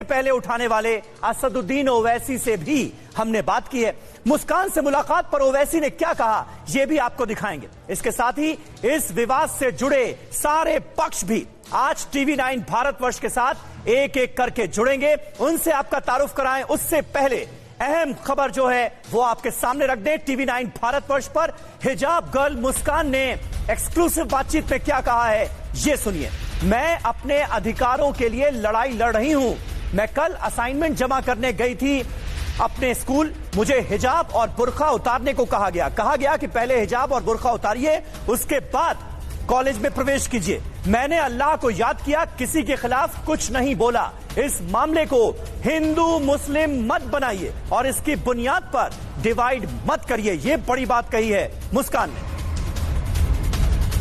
पहले उठाने वाले असदुद्दीन ओवैसी से भी हमने बात की है। मुस्कान से मुलाकात पर ओवैसी ने क्या कहा, यह भी आपको दिखाएंगे। इसके साथ ही इस विवाद से जुड़े सारे पक्ष भी आज TV9 भारतवर्ष के साथ एक एक करके जुड़ेंगे, उनसे आपका तारुफ कराएं। उससे पहले अहम खबर जो है वो आपके सामने रख दें। TV9 भारतवर्ष पर हिजाब गर्ल मुस्कान ने एक्सक्लूसिव बातचीत में क्या कहा है, ये सुनिए। मैं अपने अधिकारों के लिए लड़ाई लड़ रही हूं। मैं कल असाइनमेंट जमा करने गई थी अपने स्कूल। मुझे हिजाब और बुर्का उतारने को कहा गया कि पहले हिजाब और बुर्का उतारिए, उसके बाद कॉलेज में प्रवेश कीजिए। मैंने अल्लाह को याद किया, किसी के खिलाफ कुछ नहीं बोला। इस मामले को हिंदू मुस्लिम मत बनाइए और इसकी बुनियाद पर डिवाइड मत करिए, ये बड़ी बात कही है मुस्कान ने।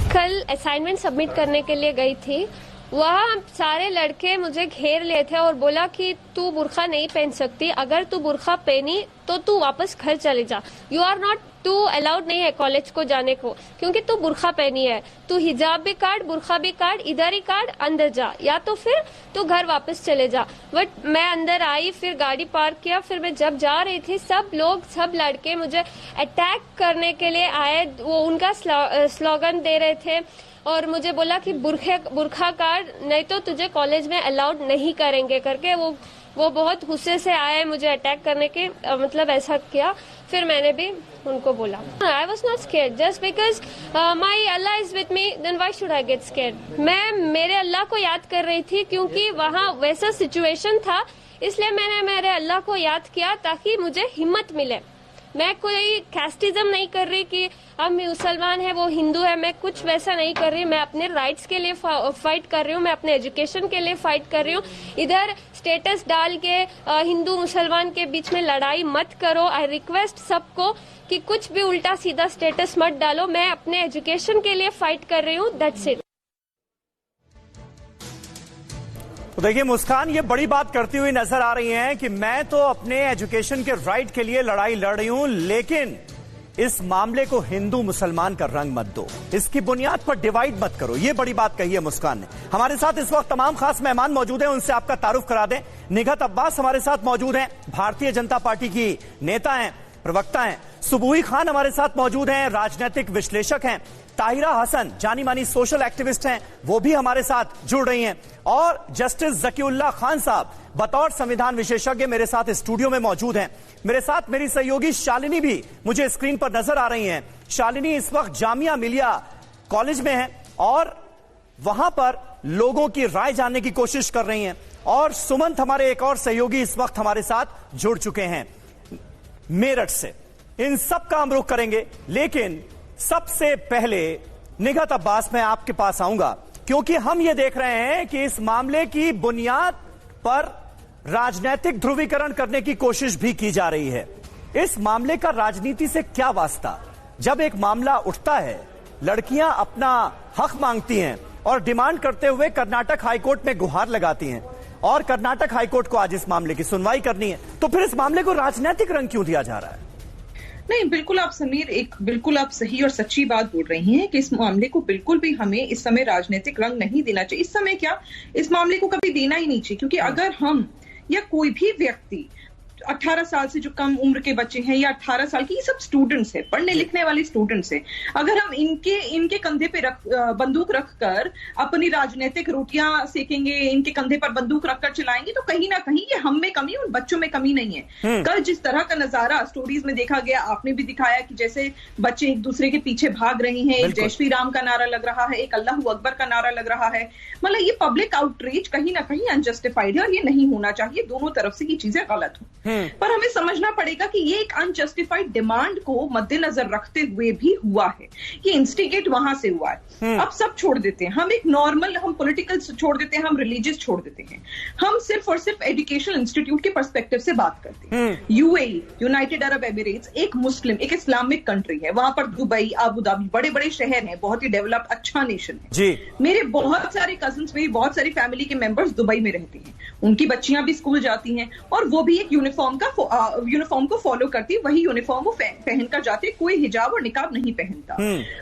कल असाइनमेंट सबमिट करने के लिए गई थी, वहाँ सारे लड़के मुझे घेर लिए थे और बोला कि तू बुर्का नहीं पहन सकती, अगर तू बुर्का पहनी तो तू वापस घर चले जा। यू आर नॉट, तू अलाउड नहीं है कॉलेज को जाने को क्योंकि तू बुर्का पहनी है। तू हिजाब भी काट, बुर्का भी काट, इधर ही काट, अंदर जा, या तो फिर तू घर वापस चले जा। बट मैं अंदर आई, फिर गाड़ी पार्क किया, फिर मैं जब जा रही थी सब लड़के मुझे अटैक करने के लिए आए। वो उनका स्लोगन दे रहे थे और मुझे बोला कि बुर्का काट, नहीं तो तुझे कॉलेज में अलाउड नहीं करेंगे करके वो बहुत गुस्से से आए मुझे अटैक करने के, मतलब ऐसा किया। फिर मैंने भी उनको बोला, I was not scared just because my Allah is with me, then why should I get scared. मैं मेरे अल्लाह को याद कर रही थी क्योंकि वहाँ वैसा सिचुएशन था, इसलिए मैंने मेरे अल्लाह को याद किया ताकि मुझे हिम्मत मिले। मैं कोई कैस्टिज्म नहीं कर रही कि हम मुसलमान है वो हिंदू है, मैं कुछ वैसा नहीं कर रही। मैं अपने राइट्स के लिए फाइट कर रही हूँ, मैं अपने एजुकेशन के लिए फाइट कर रही हूँ। इधर स्टेटस डाल के हिंदू मुसलमान के बीच में लड़ाई मत करो। आई रिक्वेस्ट सबको कि कुछ भी उल्टा सीधा स्टेटस मत डालो। मैं अपने एजुकेशन के लिए फाइट कर रही हूँ, दैट्स इट। तो देखिए मुस्कान ये बड़ी बात करती हुई नजर आ रही हैं कि मैं तो अपने एजुकेशन के राइट के लिए लड़ाई लड़ रही हूं, लेकिन इस मामले को हिंदू मुसलमान का रंग मत दो, इसकी बुनियाद पर डिवाइड मत करो। ये बड़ी बात कही है मुस्कान ने। हमारे साथ इस वक्त तमाम खास मेहमान मौजूद हैं, उनसे आपका तारुफ करा दें। निघत अब्बास हमारे साथ मौजूद हैं, भारतीय जनता पार्टी की नेता हैं, प्रवक्ता हैं। सुबूही खान हमारे साथ मौजूद हैं, राजनीतिक विश्लेषक हैं। ताहिरा हसन जानी मानी सोशल एक्टिविस्ट हैं, वो भी हमारे साथ जुड़ रही हैं। और जस्टिस जकीउल्लाह खान साहब बतौर संविधान विशेषज्ञ मेरे साथ स्टूडियो में मौजूद हैं। मेरे साथ मेरी सहयोगी शालिनी भी मुझे स्क्रीन पर नजर आ रही हैं। शालिनी इस वक्त जामिया मिलिया कॉलेज में है और वहां पर लोगों की राय जानने की कोशिश कर रही हैं। और सुमंत हमारे एक और सहयोगी इस वक्त हमारे साथ जुड़ चुके हैं मेरठ से। इन सब का हम रुख करेंगे, लेकिन सबसे पहले निघत अब्बास मैं आपके पास आऊंगा क्योंकि हम ये देख रहे हैं कि इस मामले की बुनियाद पर राजनीतिक ध्रुवीकरण करने की कोशिश भी की जा रही है। इस मामले का राजनीति से क्या वास्ता? जब एक मामला उठता है, लड़कियां अपना हक मांगती हैं और डिमांड करते हुए कर्नाटक हाईकोर्ट में गुहार लगाती हैं और कर्नाटक हाईकोर्ट को आज इस मामले की सुनवाई करनी है, तो फिर इस मामले को राजनीतिक रंग क्यों दिया जा रहा है? नहीं, बिल्कुल आप समीर, बिल्कुल आप सही और सच्ची बात बोल रही हैं कि इस मामले को बिल्कुल भी हमें इस समय राजनीतिक रंग नहीं देना चाहिए। इस समय क्या, इस मामले को कभी देना ही नहीं चाहिए, क्योंकि अगर हम या कोई भी व्यक्ति 18 साल से जो कम उम्र के बच्चे हैं या 18 साल की, ये सब स्टूडेंट्स हैं, पढ़ने लिखने वाले स्टूडेंट्स हैं, अगर हम इनके कंधे पे बंदूक रखकर अपनी राजनीतिक रोटियां सेकेंगे, इनके कंधे पर बंदूक रखकर चलाएंगे, तो कहीं ना कहीं ये हम में कमी, उन बच्चों में कमी नहीं है। कल जिस तरह का नजारा स्टोरीज में देखा गया, आपने भी दिखाया कि जैसे बच्चे एक दूसरे के पीछे भाग रहे हैं, एक जय श्री राम का नारा लग रहा है, एक अल्लाह अकबर का नारा लग रहा है। मतलब ये पब्लिक आउटरीच कहीं ना कहीं अनजस्टिफाइड है और ये नहीं होना चाहिए। दोनों तरफ से ये चीजें गलत हो, पर हमें समझना पड़ेगा कि ये एक अनजस्टिफाइड डिमांड को मद्देनजर रखते हुए भी हुआ है। ये इंस्टिगेट वहां से हुआ है। अब सब छोड़ देते हैं, हम एक नॉर्मल, हम पॉलिटिकल छोड़ देते हैं, हम रिलीजियस छोड़ देते हैं, हम सिर्फ और सिर्फ एजुकेशनल इंस्टीट्यूट के पर्सपेक्टिव से बात करते हैं। यूएई, यूनाइटेड अरब एमिरेट्स, एक मुस्लिम, एक इस्लामिक कंट्री है। वहां पर दुबई, अबू धाबी, बड़े बड़े शहर हैं, बहुत ही डेवलप अच्छा नेशन है जी। मेरे बहुत सारे कजिन्स, मेरी बहुत सारी फैमिली के मेंबर्स दुबई में रहते हैं, उनकी बच्चियां भी स्कूल जाती हैं और वो भी एक यूनिफॉर्म यूनिफॉर्म को फॉलो करती, वही यूनिफॉर्म वो पहनकर जाते, कोई हिजाब और निकाब नहीं पहनता।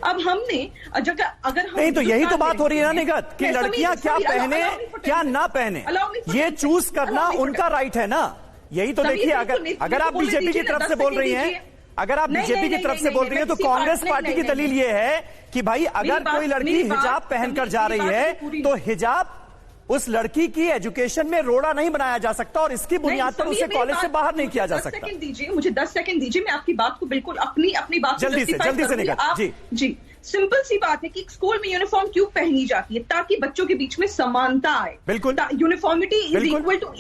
अब हमने अगर हम नहीं, तो यही तो बात हो रही है ना निगत, कि लड़कियां क्या पहने क्या ना पहने, ये चूज करना उनका राइट है ना। यही तो देखिए, अगर आप बीजेपी की तरफ से बोल रही हैं, अगर आप बीजेपी की तरफ से बोल रही हैं, तो कांग्रेस पार्टी की दलील ये है कि भाई अगर कोई लड़की हिजाब पहनकर जा रही है तो हिजाब उस लड़की की एजुकेशन में रोड़ा नहीं बनाया जा सकता और इसकी बुनियाद पर उसे कॉलेज से बाहर नहीं किया जा सकता। 10 सेकंड दीजिए मुझे, 10 सेकंड दीजिए, मैं आपकी बात को बिल्कुल अपनी बात जल्दी से निकल। जी सिंपल सी बात है कि स्कूल में यूनिफॉर्म क्यों पहनी जाती है, ताकि बच्चों के बीच में समानता आए। बिल्कुल, uniformity is equal to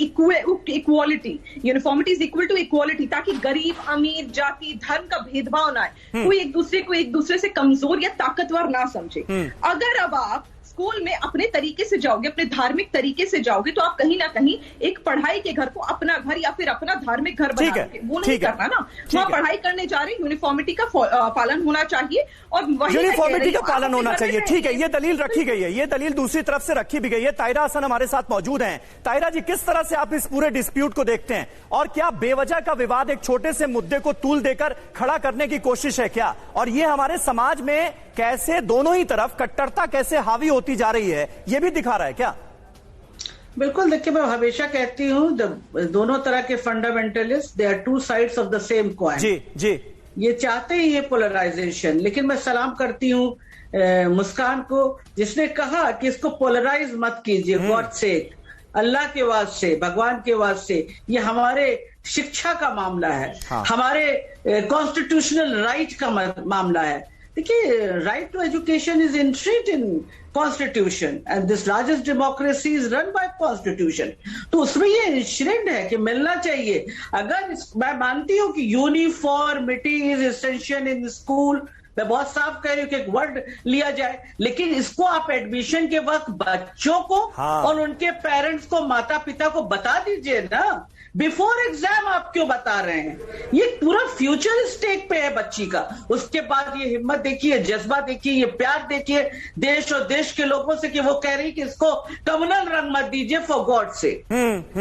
equality, uniformity is equal to equality, ताकि गरीब अमीर जाति धर्म का भेदभाव ना आए, कोई एक दूसरे से कमजोर या ताकतवर ना समझे। अगर अब आप स्कूल में अपने तरीके से जाओगे, अपने धार्मिक तरीके से जाओगे, तो आप कहीं ना कहीं एक पढ़ाई के घर को अपना घर या फिर अपना धार्मिक घर बनाओगे, वो नहीं करना ना। वहां पढ़ाई करने जा रहे, यूनिफॉर्मिटी का पालन होना चाहिए और यूनिफॉर्मिटी का पालन होना चाहिए। ठीक है, ये दलील रखी गई है, ये दलील दूसरी तरफ से रखी भी गई है। तायरा हसन हमारे साथ मौजूद हैं। तायरा जी, किस तरह से आप इस पूरे डिस्प्यूट को देखते हैं, और क्या बेवजह का विवाद एक छोटे से मुद्दे को तूल देकर खड़ा करने की कोशिश है क्या, और ये हमारे समाज में कैसे दोनों ही तरफ कट्टरता कैसे हावी होती जा रही है, ये भी दिखा रहा है क्या? बिल्कुल, देखिए मैं हमेशा कहती हूँ दोनों तरह के fundamentalist, they are two sides of the same coin. जी ये चाहते ही ये पोलराइजेशन, लेकिन मैं सलाम करती हूँ मुस्कान को, जिसने कहा कि इसको पोलराइज मत कीजिए, गॉड से, अल्लाह के वास्ते, भगवान के वास्ते, ये हमारे शिक्षा का मामला है। हाँ। हमारे कॉन्स्टिट्यूशनल राइट का मामला है। देखिए, right to education is entreat in constitution and this largest democracy is run by constitution. तो उसमें ये इंश्योर्ड है कि मिलना चाहिए। अगर मैं मानती हूं कि uniformity is essential in school, मैं बहुत साफ कह रही हूं कि एक वर्ड लिया जाए, लेकिन इसको आप एडमिशन के वक्त बच्चों को और उनके पेरेंट्स को, माता पिता को बता दीजिए ना, बिफोर एग्जाम आप क्यों बता रहे हैं? ये पूरा फ्यूचर स्टेक पे है बच्ची का। उसके बाद ये हिम्मत देखिए, जज्बा देखिए, ये प्यार देखिए देश और देश के लोगों से, कि वो कह रही कि इसको कम्युनल रंग मत दीजिए, फॉर गॉड से।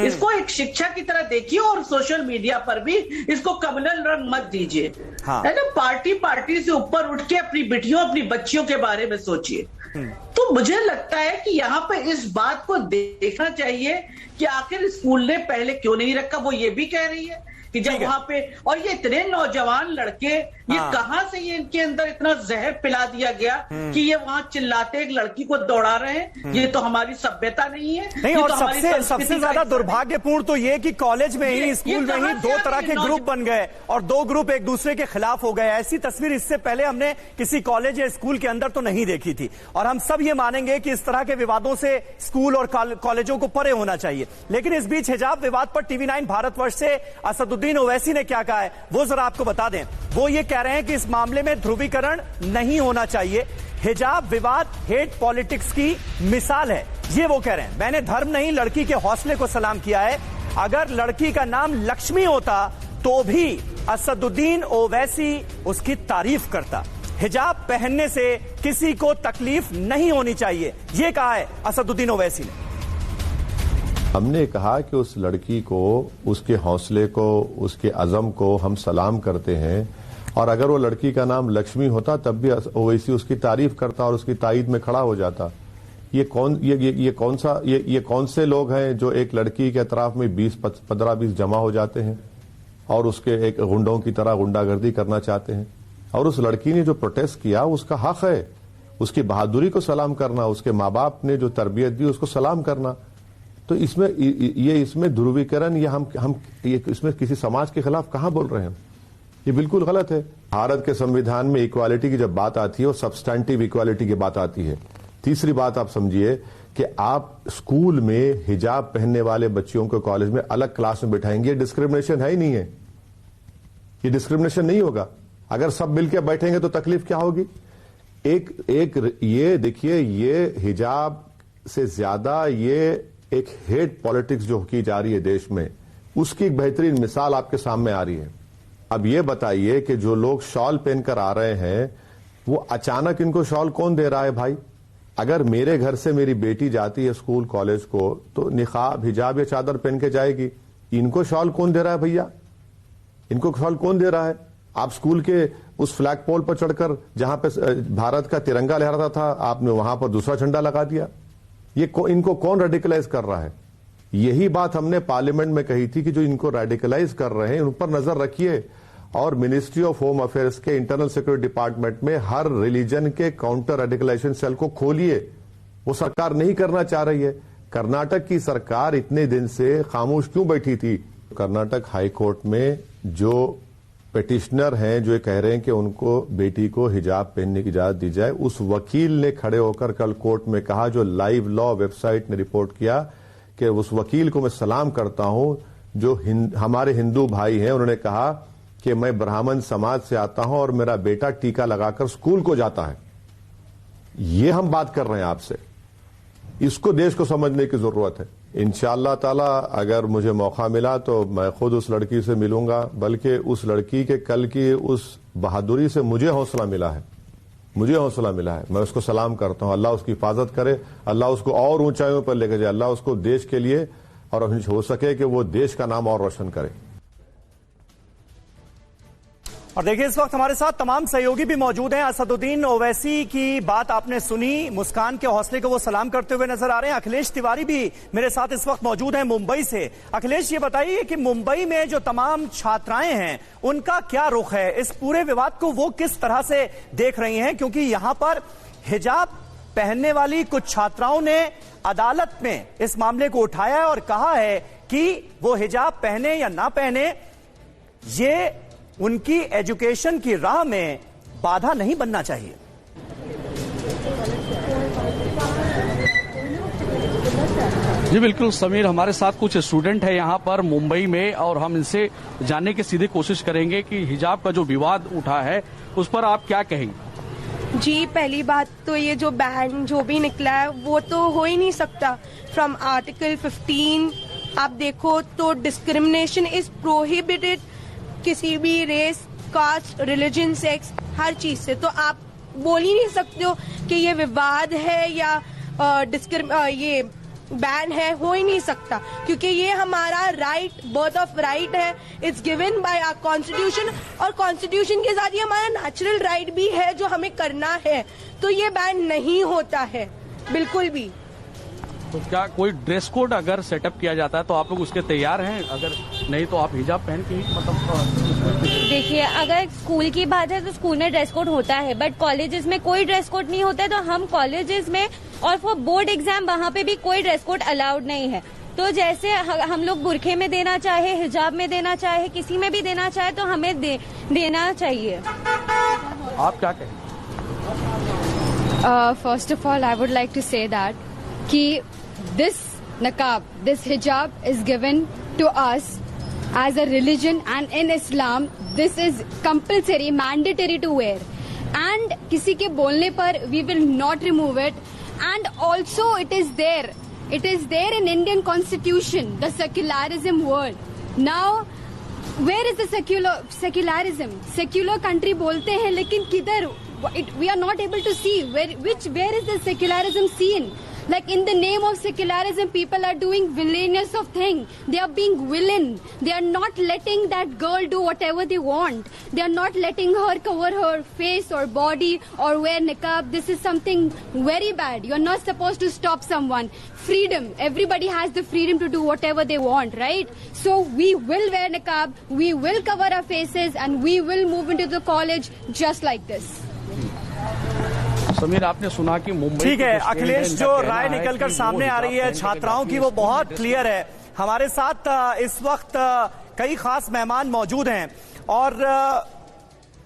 इसको एक शिक्षा की तरह देखिए और सोशल मीडिया पर भी इसको कम्युनल रंग मत दीजिए। है ना, पार्टी से ऊपर उठ के अपनी बेटियों, अपनी बच्चियों के बारे में सोचिए। तो मुझे लगता है कि यहां पे इस बात को देखना चाहिए कि आखिर स्कूल ने पहले क्यों नहीं रखा। वो ये भी कह रही है कि जब वहां पे, और ये इतने नौजवान लड़के, ये कहां से ये इनके अंदर इतना जहर पिला दिया गया कि ये वहां चिल्लाते एक लड़की को दौड़ा रहे हैं। ये तो हमारी सभ्यता नहीं है। नहीं, और सबसे ज्यादा दुर्भाग्यपूर्ण तो ये कि कॉलेज में ही, स्कूल में ही दो तरह के ग्रुप बन गए और दो ग्रुप एक दूसरे के खिलाफ हो गए। ऐसी तस्वीर इससे पहले हमने किसी कॉलेज या स्कूल के अंदर तो नहीं देखी थी, और हम सब ये मानेंगे कि इस तरह के विवादों से स्कूल और कॉलेजों को परे होना चाहिए। लेकिन इस बीच हिजाब विवाद पर टीवी9 भारतवर्ष से असदुद्दीन ओवैसी ने क्या कहा है, वो जरा आपको बता दें। वो ये कह रहे हैं कि इस मामले में ध्रुवीकरण नहीं होना चाहिए, हिजाब विवाद हेट पॉलिटिक्स की मिसाल है, ये वो कह रहे हैं। मैंने धर्म नहीं, लड़की के हौसले को सलाम किया है। अगर लड़की का नाम लक्ष्मी होता तो भी असदुद्दीन ओवैसी उसकी तारीफ करता। हिजाब पहनने से किसी को तकलीफ नहीं होनी चाहिए, ये कहा है असदुद्दीन ओवैसी ने। हमने कहा कि उस लड़की को, उसके हौसले को, उसके अज़म को हम सलाम करते हैं, और अगर वो लड़की का नाम लक्ष्मी होता तब भी ओवैसी उसकी तारीफ करता और उसकी ताईद में खड़ा हो जाता। ये कौन से लोग हैं जो एक लड़की के अतराफ में 15-20 जमा हो जाते हैं और उसके एक गुंडों की तरह गुंडागर्दी करना चाहते हैं? और उस लड़की ने जो प्रोटेस्ट किया उसका हक है, उसकी बहादुरी को सलाम करना, उसके माँ बाप ने जो तरबियत दी उसको सलाम करना। तो इसमें ध्रुवीकरण या इसमें किसी समाज के खिलाफ कहां बोल रहे हैं? ये बिल्कुल गलत है। भारत के संविधान में इक्वालिटी की जब बात आती है, वो सब्सटैंटिव इक्वालिटी की बात आती है। तीसरी बात आप समझिए कि आप स्कूल में हिजाब पहनने वाले बच्चियों को कॉलेज में अलग क्लास में बिठाएंगे, ये डिस्क्रिमिनेशन है ही नहीं है। ये डिस्क्रिमिनेशन नहीं होगा। अगर सब मिलकर बैठेंगे तो तकलीफ क्या होगी? ये देखिए, ये हिजाब से ज्यादा ये एक हेट पॉलिटिक्स जो की जा रही है देश में, उसकी एक बेहतरीन मिसाल आपके सामने आ रही है। अब ये बताइए कि जो लोग शॉल पहनकर आ रहे हैं, वो अचानक इनको शॉल कौन दे रहा है भाई? अगर मेरे घर से मेरी बेटी जाती है स्कूल कॉलेज को, तो निकाब, हिजाब या चादर पहन के जाएगी। इनको शॉल कौन दे रहा है भैया? इनको शॉल कौन दे रहा है? आप स्कूल के उस फ्लैग पोल पर चढ़कर जहां पे भारत का तिरंगा लहराता था, आपने वहां पर दूसरा झंडा लगा दिया। इनको कौन रेडिकलाइज कर रहा है? यही बात हमने पार्लियामेंट में कही थी कि जो इनको रेडिकलाइज कर रहे हैं उन पर नजर रखिए, और मिनिस्ट्री ऑफ होम अफेयर्स के इंटरनल सिक्योरिटी डिपार्टमेंट में हर रिलीजन के काउंटर रेडिकलाइजेशन सेल को खोलिए। वो सरकार नहीं करना चाह रही है। कर्नाटक की सरकार इतने दिन से खामोश क्यों बैठी थी? कर्नाटक हाई कोर्ट में जो पिटिशनर हैं, जो ये कह रहे हैं कि उनको बेटी को हिजाब पहनने की इजाजत दी जाए, उस वकील ने खड़े होकर कल कोर्ट में कहा, जो लाइव लॉ वेबसाइट ने रिपोर्ट किया, कि उस वकील को मैं सलाम करता हूं, जो हमारे हिंदू भाई हैं। उन्होंने कहा कि मैं ब्राह्मण समाज से आता हूं और मेरा बेटा टीका लगाकर स्कूल को जाता है। ये हम बात कर रहे हैं आपसे, इसको देश को समझने की जरूरत है। इंशाअल्लाह ताला अगर मुझे मौका मिला तो मैं खुद उस लड़की से मिलूंगा, बल्कि उस लड़की के कल की उस बहादुरी से मुझे हौसला मिला है, मैं उसको सलाम करता हूं। अल्लाह उसकी हिफाजत करे, अल्लाह उसको और ऊंचाइयों पर लेकर जाए, अल्लाह उसको देश के लिए और हो सके कि वो देश का नाम और रोशन करे। और देखिए, इस वक्त हमारे साथ तमाम सहयोगी भी मौजूद हैं। असदुद्दीन ओवैसी की बात आपने सुनी, मुस्कान के हौसले को वो सलाम करते हुए नजर आ रहे हैं। अखिलेश तिवारी भी मेरे साथ इस वक्त मौजूद हैं मुंबई से। अखिलेश, ये बताइए कि मुंबई में जो तमाम छात्राएं हैं उनका क्या रुख है? इस पूरे विवाद को वो किस तरह से देख रही हैं? क्योंकि यहां पर हिजाब पहनने वाली कुछ छात्राओं ने अदालत में इस मामले को उठाया है और कहा है कि वो हिजाब पहने या ना पहने, ये उनकी एजुकेशन की राह में बाधा नहीं बनना चाहिए। जी बिल्कुल समीर, हमारे साथ कुछ स्टूडेंट है यहाँ पर मुंबई में, और हम इनसे जानने की सीधी कोशिश करेंगे कि हिजाब का जो विवाद उठा है उस पर आप क्या कहेंगे। जी, पहली बात तो ये जो बैन जो भी निकला है वो तो हो ही नहीं सकता। फ्रॉम आर्टिकल 15 आप देखो तो डिस्क्रिमिनेशन इज प्रोहिबिटेड, किसी भी रेस, कास्ट, रिलीजन, सेक्स, हर चीज से। तो आप बोल ही नहीं सकते हो कि ये विवाद है या ये बैन है, हो ही नहीं सकता, क्योंकि ये हमारा राइट, बर्थ ऑफ राइट है, it's given by our constitution, और कॉन्स्टिट्यूशन के साथ ये हमारा नेचुरल राइट भी है जो हमें करना है। तो ये बैन नहीं होता है बिल्कुल भी। तो क्या कोई ड्रेस कोड अगर सेटअप किया जाता है तो आप लोग उसके तैयार हैं? अगर नहीं तो आप हिजाब पहन के ही मतलब। देखिए, अगर स्कूल की बात है तो स्कूल में ड्रेस कोड होता है, बट कॉलेजेस में कोई ड्रेस कोड नहीं होता है। तो हम कॉलेजेस में और फॉर बोर्ड एग्जाम वहाँ पे भी कोई ड्रेस कोड अलाउड नहीं है। तो जैसे हम लोग बुरखे में देना चाहे, हिजाब में देना चाहे, किसी में भी देना चाहे तो हमें देना चाहिए। आप क्या कहेंगे? First of all I would like to say that कि this niqab, this hijab is given to us as a religion, and in Islam this is compulsory, mandatory to wear, and किसी के बोलने पर we will not remove it, and also it is there in Indian constitution, the secularism word. Now where is the secularism? Secular country बोलते हैं, लेकिन किधर? We are not able to see where is the secularism seen? Like in the name of secularism, people are doing villainous of things. They are being villain. They are not letting that girl do whatever they want. They are not letting her cover her face or body or wear niqab. This is something very bad. You are not supposed to stop someone. Freedom. Everybody has the freedom to do whatever they want, right? So we will wear niqab. We will cover our faces, and we will move into the college just like this. Sameer, आपने सुना कि मुंबई, ठीक है अखिलेश, जो राय निकलकर सामने आ रही है छात्राओं की वो बहुत क्लियर है। हमारे साथ इस वक्त कई खास मेहमान मौजूद हैं, और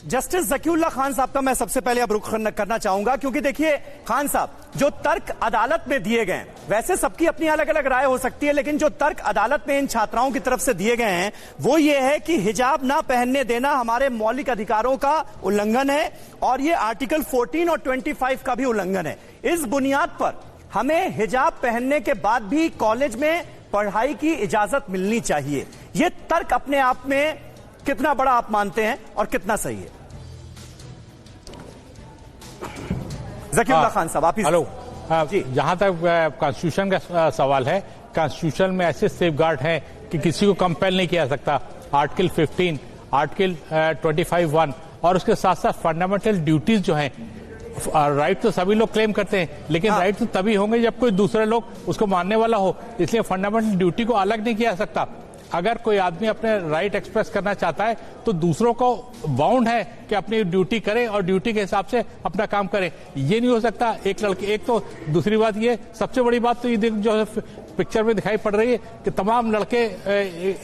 जस्टिस ज़कीउल्लाह खान साहब का मैं सबसे पहले अब रुख करना चाहूंगा, क्योंकि देखिए खान साहब, जो तर्क अदालत में दिए गए, वैसे सबकी अपनी अलग अलग राय हो सकती है, लेकिन जो तर्क अदालत में इन छात्राओं की तरफ से दिए गए हैं वो ये है कि हिजाब ना पहनने देना हमारे मौलिक अधिकारों का उल्लंघन है, और ये आर्टिकल 14 और 25 का भी उल्लंघन है। इस बुनियाद पर हमें हिजाब पहनने के बाद भी कॉलेज में पढ़ाई की इजाजत मिलनी चाहिए। ये तर्क अपने आप में कितना बड़ा आप मानते हैं और कितना सही है? ज़कीउल्लाह खान साहब, आप हेलो। जहां तक कॉन्स्टिट्यूशन का सवाल है, कॉन्स्टिट्यूशन में ऐसे सेफगार्ड हैं कि किसी को कंपेल नहीं किया जा सकता, आर्टिकल 15, आर्टिकल 25(1), और उसके साथ साथ फंडामेंटल ड्यूटीज जो हैं, राइट तो सभी लोग क्लेम करते हैं, लेकिन राइट तो तभी होंगे जब कोई दूसरे लोग उसको मानने वाला हो। इसलिए फंडामेंटल ड्यूटी को अलग नहीं किया जा सकता। अगर कोई आदमी अपने राइट एक्सप्रेस करना चाहता है तो दूसरों को बाउंड है कि अपनी ड्यूटी करे और ड्यूटी के हिसाब से अपना काम करे। ये नहीं हो सकता एक लड़के, एक तो दूसरी बात ये, सबसे बड़ी बात तो ये जो पिक्चर में दिखाई पड़ रही है कि तमाम लड़के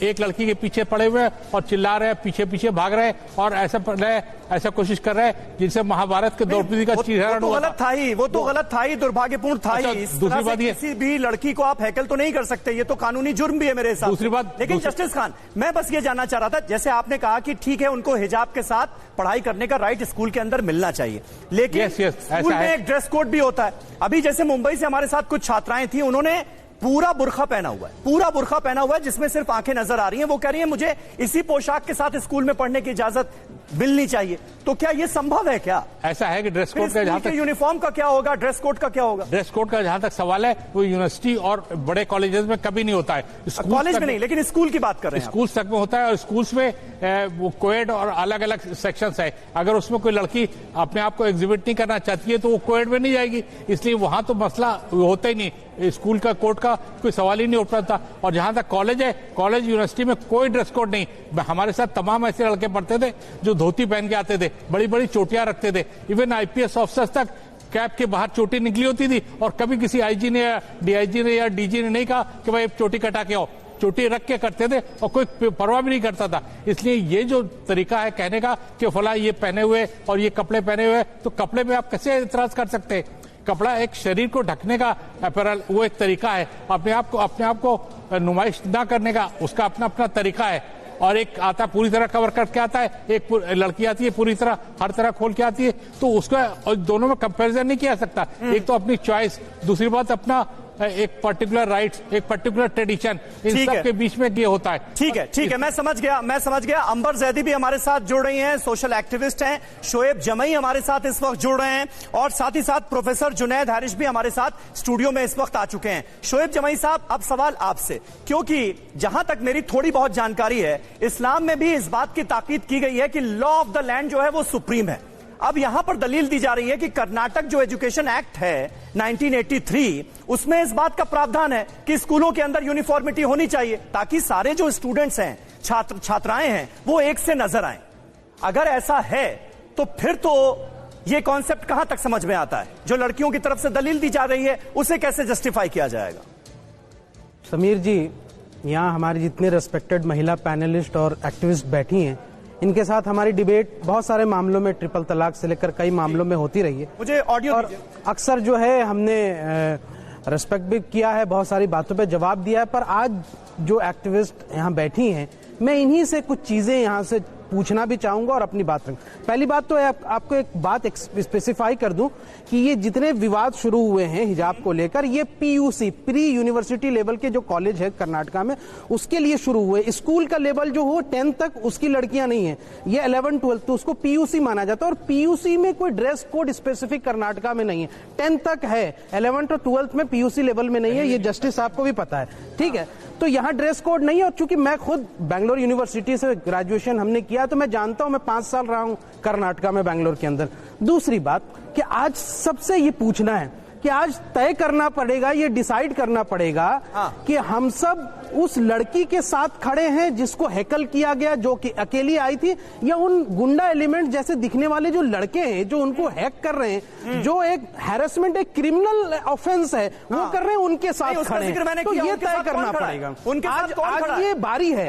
एक लड़की के पीछे पड़े हुए हैं और चिल्ला रहे हैं, पीछे पीछे भाग रहे हैं और ऐसा कोशिश कर रहे हैं जिनसे महाभारत के द्रौपदी का चीरहरण हुआ। गलत था ही, वो तो गलत था ही, दुर्भाग्यपूर्ण था ही। दूसरी बात ये, किसी भी लड़की को आप हैकल तो नहीं कर सकते, ये तो कानूनी जुर्म भी है मेरे हिसाब से। दूसरी बात, लेकिन जस्टिस खान, मैं बस ये जानना चाह रहा था, जैसे आपने कहा कि ठीक है उनको हिजाब के साथ पढ़ाई करने का राइट स्कूल के अंदर मिलना चाहिए, लेकिन स्कूल में एक ड्रेस कोड भी होता है। अभी जैसे मुंबई से हमारे साथ कुछ छात्राएं थी, उन्होंने पूरा बुर्खा पहना हुआ है, पूरा बुर्खा पहना हुआ है जिसमें सिर्फ आंखें नजर आ रही हैं। वो कह रही है मुझे इसी पोशाक के साथ स्कूल में पढ़ने की इजाजत मिलनी चाहिए। तो क्या ये संभव है? क्या ऐसा है कि ड्रेस कोड का जहां तक यूनिफॉर्म का क्या होगा, ड्रेस कोड का क्या होगा? ड्रेस कोड का जहां तक सवाल है वो यूनिवर्सिटी और बड़े कॉलेजेस में कभी नहीं होता है, कॉलेज में नहीं, लेकिन स्कूल की बात कर रहे हैं। स्कूल तक में होता है और स्कूल्स में वो कोएड और अलग अलग सेक्शंस है। अगर उसमें कोई लड़की अपने आप को एग्जिबिट नहीं करना चाहती है तो वो कोएड में नहीं जाएगी, इसलिए वहां तो मसला होता ही नहीं, स्कूल का कोड का कोई सवाल ही नहीं उठ पाता। और जहां तक कॉलेज है, कॉलेज यूनिवर्सिटी में कोई ड्रेस कोड नहीं। हमारे साथ तमाम ऐसे लड़के पढ़ते थे जो धोती पहन के आते थे, बड़ी बड़ी चोटियां रखते थे, इवन आईपीएस ऑफिसर्स तक कैप के बाहर चोटी निकली होती थी और कभी किसी आईजी ने या डीआईजी ने या डीजी ने नहीं कहा कि भाई चोटी कटा के आओ, चोटी रख के करते थे और कोई परवाह भी नहीं करता था। इसलिए ये जो तरीका है कहने का कि फला ये पहने हुए और ये कपड़े पहने हुए, तो कपड़े में आप कैसे एतराज कर सकते हैं? कपड़ा एक शरीर को ढकने का अपैरल, वो एक तरीका है, अपने आप को नुमाइश ना करने का उसका अपना अपना तरीका है। और एक आता पूरी तरह कवर करके आता है, एक लड़की आती है पूरी तरह हर तरह खोल के आती है, तो उसका दोनों में कंपैरिजन नहीं किया सकता। एक तो अपनी चॉइस, दूसरी बात अपना एक पर्टिकुलर राइट्स, एक पर्टिकुलर ट्रेडिशन, इन सब के बीच में ये होता है। ठीक है, मैं समझ गया। अंबर जैदी भी हमारे साथ जुड़ रही हैं, सोशल एक्टिविस्ट हैं। शोएब जमई हमारे साथ इस वक्त जुड़ रहे हैं और साथ ही साथ प्रोफेसर जुनैद हारिश भी हमारे साथ स्टूडियो में इस वक्त आ चुके हैं। शोएब जमई साहब, अब सवाल आपसे, क्योंकि जहां तक मेरी थोड़ी बहुत जानकारी है, इस्लाम में भी इस बात की ताकीद की गई है कि लॉ ऑफ द लैंड जो है वो सुप्रीम है। अब यहां पर दलील दी जा रही है कि कर्नाटक जो एजुकेशन एक्ट है 1983, उसमें इस बात का प्रावधान है कि स्कूलों के अंदर यूनिफॉर्मिटी होनी चाहिए ताकि सारे जो स्टूडेंट्स हैं, छात्राएं हैं, वो एक से नजर आए। अगर ऐसा है तो फिर तो ये कॉन्सेप्ट कहां तक समझ में आता है? जो लड़कियों की तरफ से दलील दी जा रही है उसे कैसे जस्टिफाई किया जाएगा? समीर जी, यहां हमारे जितने रेस्पेक्टेड महिला पैनलिस्ट और एक्टिविस्ट बैठी हैं, इनके साथ हमारी डिबेट बहुत सारे मामलों में, ट्रिपल तलाक से लेकर कई मामलों में होती रही है। मुझे ऑडियो और अक्सर जो है हमने रेस्पेक्ट भी किया है, बहुत सारी बातों पे जवाब दिया है, पर आज जो एक्टिविस्ट यहाँ बैठी हैं, मैं इन्हीं से कुछ चीजें यहाँ से पूछना भी चाहूंगा और अपनी बात रखूं। पहली बात तो आपको एक बात स्पेसिफाई कर दूं कि ये जितने विवाद शुरू हुए हैं हिजाब को लेकर, ये पीयूसी, प्री यूनिवर्सिटी लेवल के जो कॉलेज है कर्नाटका में, उसके लिए शुरू हुए। स्कूल का लेवल जो हो 10th तक उसकी लड़कियां नहीं है, ये 11th 12th तो उसको पीयूसी माना जाता है। और पीयूसी में कोई ड्रेस कोड स्पेसिफिक कर्नाटका में नहीं है, 10th तक है, 11th और 12th में पीयूसी लेवल में नहीं है, ये जस्टिस आपको भी पता है, ठीक है। तो यहाँ ड्रेस कोड नहीं है। और चूंकि मैं खुद बैंगलोर यूनिवर्सिटी से ग्रेजुएशन हमने किया, तो मैं जानता हूं, मैं 5 साल रहा हूं कर्नाटका में, बैंगलोर के अंदर। दूसरी बात कि आज सबसे ये पूछना है कि आज तय करना पड़ेगा, ये डिसाइड करना पड़ेगा कि हम सब उस लड़की के साथ खड़े हैं जिसको हैकल किया गया, जो कि अकेली आई थी, या उन गुंडा एलिमेंट जैसे दिखने वाले जो लड़के हैं जो उनको हैक कर रहे हैं, जो एक हैरेसमेंट, एक क्रिमिनल ऑफेंस है, वो कर रहे हैं, उनके साथ खड़े हैं। तो ये तय करना पड़ेगा। उनके साथ कौन खड़ा है? आज ये बारी है।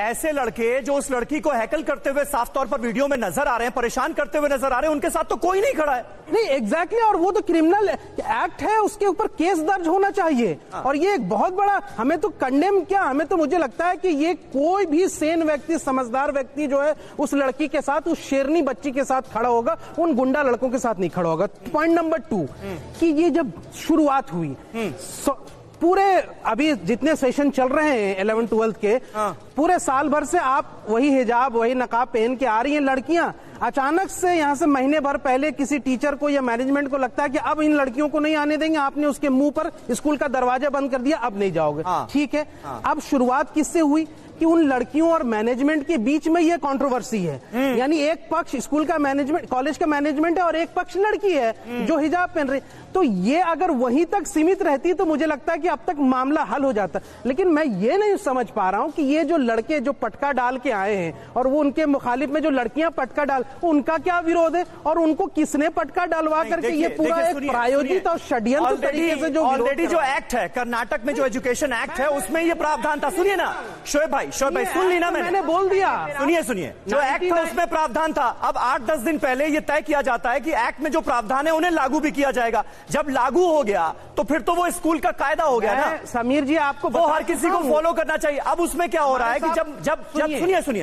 ऐसे लड़के जो उस लड़की को हैकल करते हुए साफ तौर पर वीडियो में नजर आ रहे हैं, परेशान करते हुए नजर आ रहे हैं, उनके साथ तो कोई नहीं खड़ा है। नहीं, एग्जैक्टली। और वो तो क्रिमिनल एक्ट है, उसके ऊपर केस दर्ज होना चाहिए। और ये एक बहुत बड़ा, हमें तो कंडेम क्या, हमें तो मुझे लगता है कि ये कोई भी सेन व्यक्ति, समझदार व्यक्ति जो है उस लड़की के साथ, उस शेरनी बच्ची के साथ खड़ा होगा, उन गुंडा लड़कों के साथ नहीं खड़ा होगा। पॉइंट नंबर 2 कि ये जब शुरुआत हुई पूरे अभी जितने सेशन चल रहे हैं 11-12 के, पूरे साल भर से आप वही हिजाब वही नकाब पहन के आ रही हैं लड़कियां। अचानक से यहाँ से महीने भर पहले किसी टीचर को या मैनेजमेंट को लगता है कि अब इन लड़कियों को नहीं आने देंगे, आपने उसके मुंह पर स्कूल का दरवाजा बंद कर दिया, अब नहीं जाओगे। ठीक है, अब शुरुआत किससे हुई कि उन लड़कियों और मैनेजमेंट के बीच में ये कंट्रोवर्सी है। यानी एक पक्ष स्कूल का मैनेजमेंट, कॉलेज का मैनेजमेंट है और एक पक्ष लड़की है जो हिजाब पहन रही। तो ये अगर वहीं तक सीमित रहती तो मुझे लगता है कि अब तक मामला हल हो जाता। लेकिन मैं ये नहीं समझ पा रहा हूं कि ये जो लड़के जो पटका डाल के आए हैं और वो उनके मुखालिफ में जो लड़कियां पटका डाल, उनका क्या विरोध है और उनको किसने पटका डालवा करके ये पूरा एक प्रायोजित और षड्यंत्र तरीके से जो ऑलरेडी जो एक्ट है कर्नाटक में, जो एजुकेशन एक्ट है, उसमें ये प्रावधान था। सुनिए ना शोएब भाई सुन ली ना, मैंने बोल दिया। सुनिए जो एक्ट था उसमें प्रावधान था। अब 8-10 दिन पहले ये तय किया जाता है कि एक्ट में जो प्रावधान है उन्हें लागू भी किया जाएगा। जब लागू हो गया तो फिर तो वो स्कूल का कायदा हो गया ना। समीर जी आपको वो हर किसी को फॉलो करना चाहिए। अब उसमें क्या हो रहा है कि जब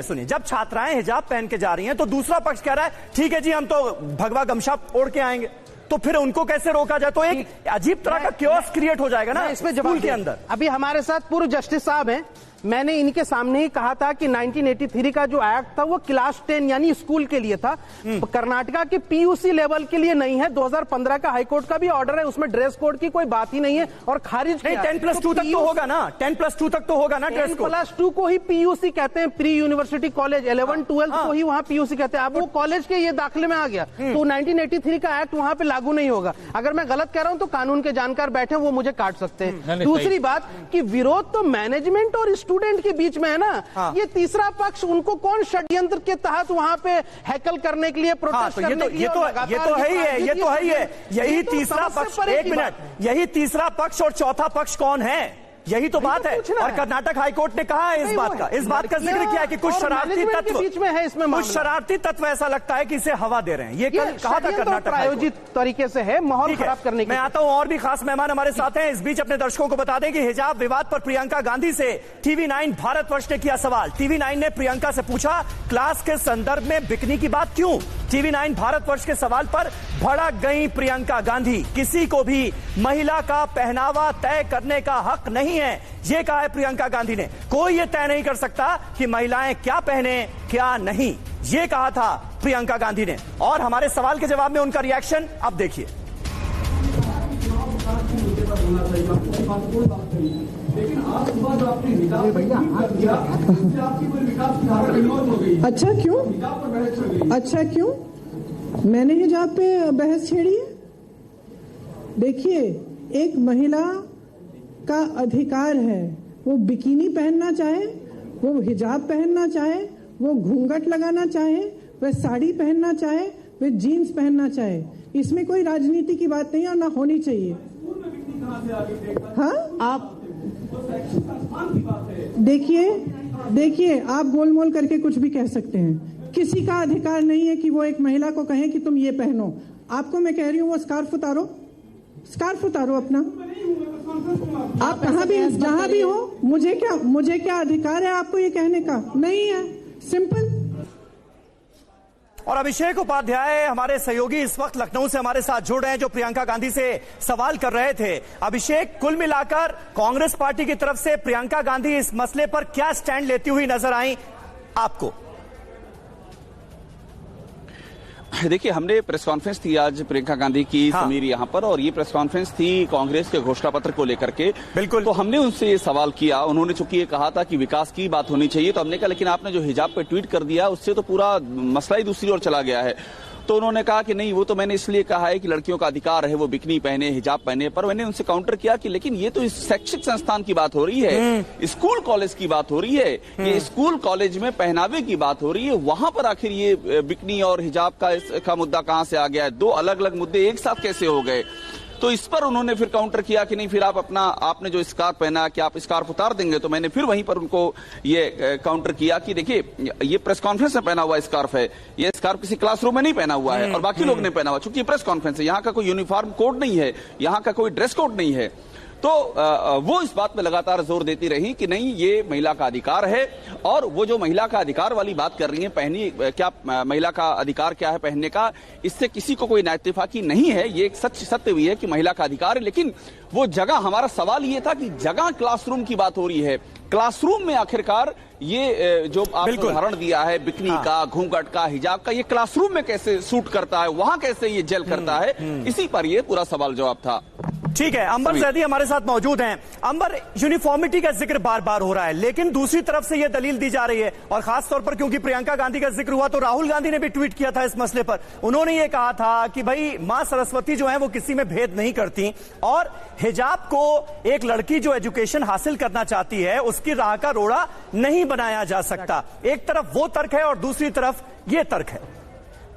सुनिए जब छात्राएं हिजाब पहन के जा रही हैं तो दूसरा पक्ष कह रहा है ठीक है जी हम तो भगवा गमछा ओढ़ के आएंगे, तो फिर उनको कैसे रोका जाए? तो एक अजीब तरह का क्योस क्रिएट हो जाएगा ना इसमें स्कूल के अंदर। अभी हमारे साथ पूर्व जस्टिस साहब हैं, मैंने इनके सामने ही कहा था कि 1983 का जो एक्ट था वो क्लास 10 यानी स्कूल के लिए था, कर्नाटका के पीयूसी लेवल के लिए नहीं है। 2015 का हाईकोर्ट का भी ऑर्डर है, उसमें ड्रेस कोड की कोई बात ही नहीं है और खारिज नहीं। 10+2 तक तो होगा ना, 10+2 तक तो होगा ना ड्रेस कोड। 10+2 को ही पीयूसी कहते हैं, प्री यूनिवर्सिटी कॉलेज। 11-12 को ही वहाँ पीयूसी कहते हैं। अब वो कॉलेज के ये दाखिले में आ गया तो 1983 का एक्ट वहाँ पे लागू नहीं होगा। अगर मैं गलत कह रहा हूँ तो कानून के जानकार बैठे वो मुझे काट सकते हैं। दूसरी बात कि विरोध तो मैनेजमेंट और स्टूडेंट के बीच में है ना। ये तीसरा पक्ष, उनको कौन षड्यंत्र के तहत वहां पे हैकल करने के लिए, प्रोटेस्ट करने के लिए, ये तो है ही है। यही तीसरा पक्ष, एक मिनट, यही तीसरा पक्ष और चौथा पक्ष कौन है? यही तो बात है। और कर्नाटक हाईकोर्ट ने कहा है इस बात का जिक्र किया कि कुछ शरारती तत्व बीच में है, इसमें कुछ शरारती तत्व ऐसा लगता है कि इसे हवा दे रहे हैं। ये कल कहा था कर्नाटक प्रायोजित तरीके से है, माहौल खराब करने के। मैं आता हूं, और भी खास मेहमान हमारे साथ हैं। इस बीच अपने दर्शकों को बता दें कि हिजाब विवाद पर प्रियंका गांधी से TV9 भारतवर्ष ने किया सवाल। TV9 ने प्रियंका से पूछा क्लास के संदर्भ में बिकनी की बात क्यों? TV9 भारतवर्ष के सवाल पर भड़क गई प्रियंका गांधी। किसी को भी महिला का पहनावा तय करने का हक नहीं है, ये कहा है प्रियंका गांधी ने। कोई ये तय नहीं कर सकता कि महिलाएं क्या पहने क्या नहीं, ये कहा था प्रियंका गांधी ने। और हमारे सवाल के जवाब में उनका रिएक्शन अब देखिए। अच्छा क्यों मैंने हिजाब पे बहस छेड़ी है? देखिए, एक महिला का अधिकार है, वो बिकिनी पहनना चाहे, वो हिजाब पहनना चाहे, वो घूंघट लगाना चाहे, वह साड़ी पहनना चाहे, वह जीन्स पहनना चाहे। इसमें कोई राजनीति की बात नहीं और ना होनी चाहिए। हाँ, आप देखिए आप गोलमोल करके कुछ भी कह सकते हैं। किसी का अधिकार नहीं है कि वो एक महिला को कहे कि तुम ये पहनो। आपको मैं कह रही हूँ वो स्कार्फ उतारो अपना। आप कहाँ भी जहां भी हो, मुझे क्या अधिकार है आपको ये कहने का? नहीं है, सिंपल। और अभिषेक उपाध्याय हमारे सहयोगी इस वक्त लखनऊ से हमारे साथ जुड़ रहे हैं, जो प्रियंका गांधी से सवाल कर रहे थे। अभिषेक, कुल मिलाकर कांग्रेस पार्टी की तरफ से प्रियंका गांधी इस मसले पर क्या स्टैंड लेती हुई नजर आई आपको? देखिए, हमने प्रेस कॉन्फ्रेंस थी आज प्रियंका गांधी की, समीर यहाँ पर, और ये प्रेस कॉन्फ्रेंस थी कांग्रेस के घोषणा पत्र को लेकर के। बिल्कुल। तो हमने उनसे ये सवाल किया, उन्होंने चूंकि ये कहा था कि विकास की बात होनी चाहिए, तो हमने कहा लेकिन आपने जो हिजाब पे ट्वीट कर दिया उससे तो पूरा मसला ही दूसरी ओर चला गया है। तो उन्होंने कहा कि नहीं, वो तो मैंने इसलिए कहा है कि लड़कियों का अधिकार है वो बिकनी पहने, हिजाब पहने। पर मैंने उनसे काउंटर किया कि लेकिन ये तो इस शैक्षिक संस्थान की बात हो रही है, स्कूल कॉलेज की बात हो रही है, ये स्कूल कॉलेज में पहनावे की बात हो रही है, वहां पर आखिर ये बिकनी और हिजाब का मुद्दा कहां से आ गया है? दो अलग अलग मुद्दे एक साथ कैसे हो गए? तो इस पर उन्होंने फिर काउंटर किया कि नहीं, फिर आपने जो स्कार्फ पहना कि आप स्कार्फ उतार देंगे। तो मैंने फिर वहीं पर उनको ये काउंटर किया कि देखिए, ये प्रेस कॉन्फ्रेंस में पहना हुआ स्कार्फ है, ये स्कार्फ किसी क्लासरूम में नहीं पहना हुआ है और बाकी लोग ने पहना हुआ, चूंकि प्रेस कॉन्फ्रेंस है, यहाँ का कोई यूनिफॉर्म कोड नहीं है, यहाँ का कोई ड्रेस कोड नहीं है। तो वो इस बात में लगातार जोर देती रही कि नहीं, ये महिला का अधिकार है। और वो जो महिला का अधिकार वाली बात कर रही है, पहनी क्या, महिला का अधिकार क्या है पहनने का, इससे किसी को कोई नाइतफाकी नहीं है। ये एक सत्य भी है कि महिला का अधिकार है, लेकिन वो जगह, हमारा सवाल ये था कि जगह क्लासरूम की बात हो रही है, क्लासरूम में आखिरकार ये जो आपने उदाहरण दिया है बिकनी का, घूंघट का, हिजाब का, ये क्लासरूम में कैसे सूट करता है, वहां कैसे ये जेल करता है, इसी पर ये पूरा सवाल जवाब था। ठीक है, अंबर जैदी हमारे साथ मौजूद हैं। अंबर, यूनिफॉर्मिटी का जिक्र बार बार हो रहा है, लेकिन दूसरी तरफ से यह दलील दी जा रही है, और खासतौर पर क्योंकि प्रियंका गांधी का जिक्र हुआ तो राहुल गांधी ने भी ट्वीट किया था इस मसले पर। उन्होंने ये कहा था कि भाई मां सरस्वती जो है वो किसी में भेद नहीं करती, और हिजाब को एक लड़की जो एजुकेशन हासिल करना चाहती है उसकी राह का रोड़ा नहीं बनाया जा सकता। एक तरफ वो तर्क है और दूसरी तरफ ये तर्क है।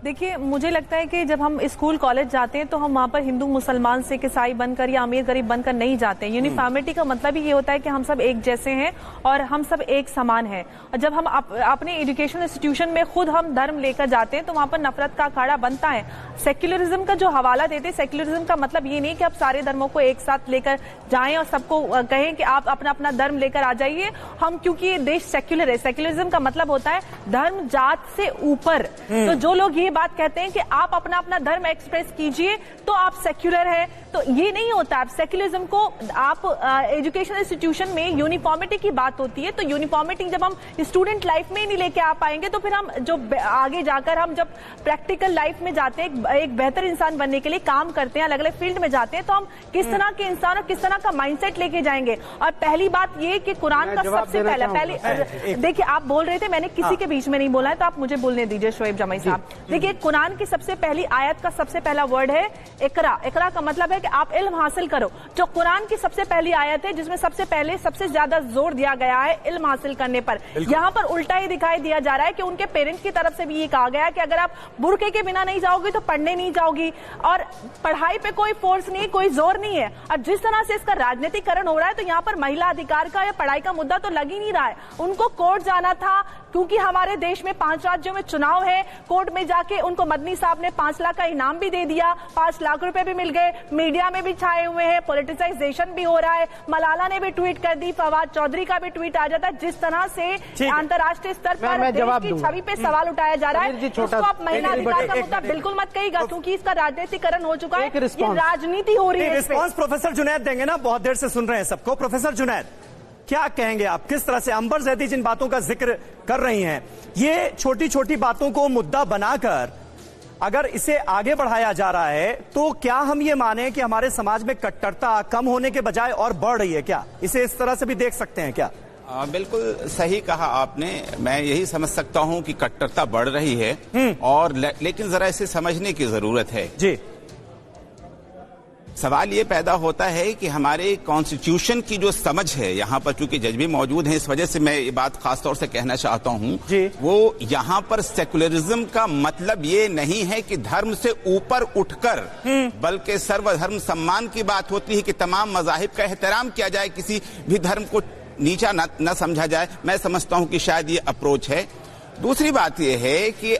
देखिए, मुझे लगता है कि जब हम स्कूल कॉलेज जाते हैं तो हम वहाँ पर हिंदू मुसलमान सिख ईसाई बनकर या अमीर गरीब बनकर नहीं जाते हैं। यूनिफॉर्मिटी का मतलब ही ये होता है कि हम सब एक जैसे हैं और हम सब एक समान हैं। और जब हम अपने एजुकेशन इंस्टीट्यूशन में खुद हम धर्म लेकर जाते हैं तो वहाँ पर नफरत का अखाड़ा बनता है। सेक्युलरिज्म का जो हवाला देते हैं, सेक्युलरिज्म का मतलब ये नहीं कि आप सारे धर्मों को एक साथ लेकर जाएं और सबको कहें कि आप अपना अपना धर्म लेकर आ जाइए। हम, क्योंकि ये देश सेक्युलर है, सेक्युलरिज्म का मतलब होता है धर्म जात से ऊपर। तो जो लोग ये बात कहते हैं कि आप अपना अपना धर्म एक्सप्रेस कीजिए तो आप सेक्युलर है, तो ये नहीं होता। आप सेक्युलरिज्म को, आप एजुकेशन इंस्टीट्यूशन में यूनिफॉर्मिटी की बात होती है, तो यूनिफॉर्मिटी जब हम स्टूडेंट लाइफ में नहीं लेके आ पाएंगे तो फिर हम जो आगे जाकर हम जब प्रैक्टिकल लाइफ में जाते हैं, एक बेहतर इंसान बनने के लिए काम करते हैं, अलग अलग फील्ड में जाते हैं, तो हम किस तरह के इंसान और किस तरह का माइंडसेट लेके जाएंगे। और पहली बात ये कि कुरान का सबसे पहले देखिए, आप बोल रहे थे, मैंने किसी के बीच में नहीं बोला है, तो आप मुझे बोलने दीजिए शोएब जमाई साहब। देखिए, कुरान की सबसे पहली आयत का सबसे पहला वर्ड है इकरा। इकरा का मतलब है कि आप इल्म हासिल करो। जो कुरान की सबसे पहली आयत है जिसमें सबसे पहले सबसे ज्यादा जोर दिया गया है इल्म हासिल करने पर। यहाँ पर उल्टा ही दिखाई दिया जा रहा है कि उनके पेरेंट्स की तरफ से भी ये कहा गया है कि अगर आप बुर्के के बिना नहीं जाओगे तो पढ़ने नहीं जाओगी, और पढ़ाई पे कोई फोर्स नहीं, कोई जोर नहीं है। और जिस तरह से इसका राजनीतिकरण हो रहा है, तो यहाँ पर महिला अधिकार का या पढ़ाई का मुद्दा तो लग ही नहीं रहा है। उनको कोर्ट जाना था, क्योंकि हमारे देश में 5 राज्यों में चुनाव है। कोर्ट में जाके उनको मदनी साहब ने 5 लाख का इनाम भी दे दिया, 5 लाख रुपए भी मिल गए, मीडिया में भी छाए हुए हैं, पॉलिटिसाइजेशन भी हो रहा है। मलाला ने भी ट्वीट कर दी, फवाद चौधरी का भी ट्वीट आ जाता है। जिस तरह से अंतर्राष्ट्रीय स्तर पर देश की छवि पे सवाल उठाया जा रहा है, उसको आप महिला अधिकार का मुद्दा बिल्कुल मत कहिएगा, क्योंकि इसका राजनीतिकरण हो चुका है, ये राजनीति हो रही है। रिस्पॉन्स प्रोफेसर जुनैद देंगे ना, बहुत देर से सुन रहे हैं सबको। प्रोफेसर जुनैद, क्या कहेंगे आप, किस तरह से अंबर जैदी जिन बातों का जिक्र कर रही हैं, ये छोटी छोटी बातों को मुद्दा बनाकर अगर इसे आगे बढ़ाया जा रहा है, तो क्या हम ये माने कि हमारे समाज में कट्टरता कम होने के बजाय और बढ़ रही है? क्या इसे इस तरह से भी देख सकते हैं क्या? बिल्कुल सही कहा आपने। मैं यही समझ सकता हूं कि कट्टरता बढ़ रही है, और लेकिन जरा इसे समझने की जरूरत है। जी, सवाल ये पैदा होता है कि हमारे कॉन्स्टिट्यूशन की जो समझ है, यहाँ पर चूंकि जज भी मौजूद हैं, इस वजह से मैं ये बात खासतौर से कहना चाहता हूँ, वो यहाँ पर सेकुलरिज्म का मतलब ये नहीं है कि धर्म से ऊपर उठकर, बल्कि सर्वधर्म सम्मान की बात होती है कि तमाम मजाहिब का एहतराम किया जाए, किसी भी धर्म को नीचा न समझा जाए। मैं समझता हूँ कि शायद ये अप्रोच है। दूसरी बात यह है कि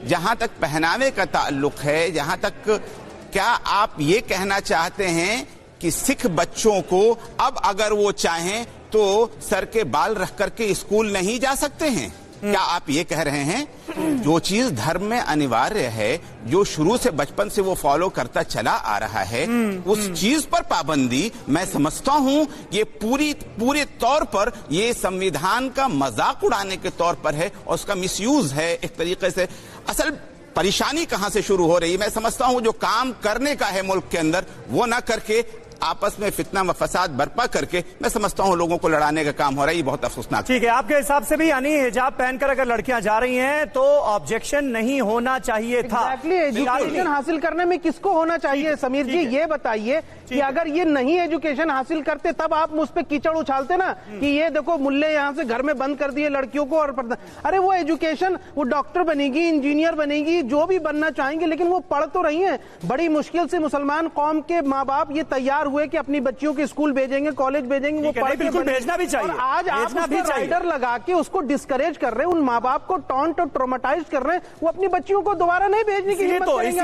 जहाँ तक पहनावे का ताल्लुक है, जहाँ तक क्या आप ये कहना चाहते हैं कि सिख बच्चों को अब अगर वो चाहें तो सर के बाल रख करके स्कूल नहीं जा सकते हैं? क्या आप ये कह रहे हैं? जो चीज धर्म में अनिवार्य है, जो शुरू से बचपन से वो फॉलो करता चला आ रहा है, उस चीज पर पाबंदी मैं समझता हूं ये पूरे तौर पर ये संविधान का मजाक उड़ाने के तौर पर है, और उसका मिसयूज है एक तरीके से। असल परेशानी कहां से शुरू हो रही है? मैं समझता हूं जो काम करने का है मुल्क के अंदर, वो ना करके आपस में फितना व फसाद बर्पा करके मैं समझता हूं लोगों को लड़ाने का काम हो रहा है। ये बहुत अफसोसनाक। ठीक है, आपके हिसाब से भी यानी हिजाब पहनकर अगर लड़कियां जा रही हैं तो ऑब्जेक्शन नहीं होना चाहिए था। एजुकेशन हासिल करने में किसको होना चाहिए? समीर जी ये बताइए कि अगर ये नहीं एजुकेशन हासिल करते तब आप मुझ पे कीचड़ उछालते ना कि ये देखो मुल्ले यहाँ से घर में बंद कर दिए लड़कियों को। और अरे वो एजुकेशन, वो डॉक्टर बनेगी, इंजीनियर बनेगी, जो भी बनना चाहेंगे, लेकिन वो पढ़ तो रही है। बड़ी मुश्किल से मुसलमान कौम के माँ बाप ये तैयार तैयार हुए कि अपनी बच्चियों के स्कूल भेजेंगे, कॉलेज भेजेंगे, वो पढ़ के बिल्कुल भेजना भी चाहिए। और आज आप उसमें राइडर लगा के उसको डिस्करेज कर रहे हैं, उन माँ बाप को टॉन्ट और ट्रॉमेटाइज कर रहे हैं, वो अपनी बच्चियों को दोबारा नहीं भेजने की हिम्मत करेंगे।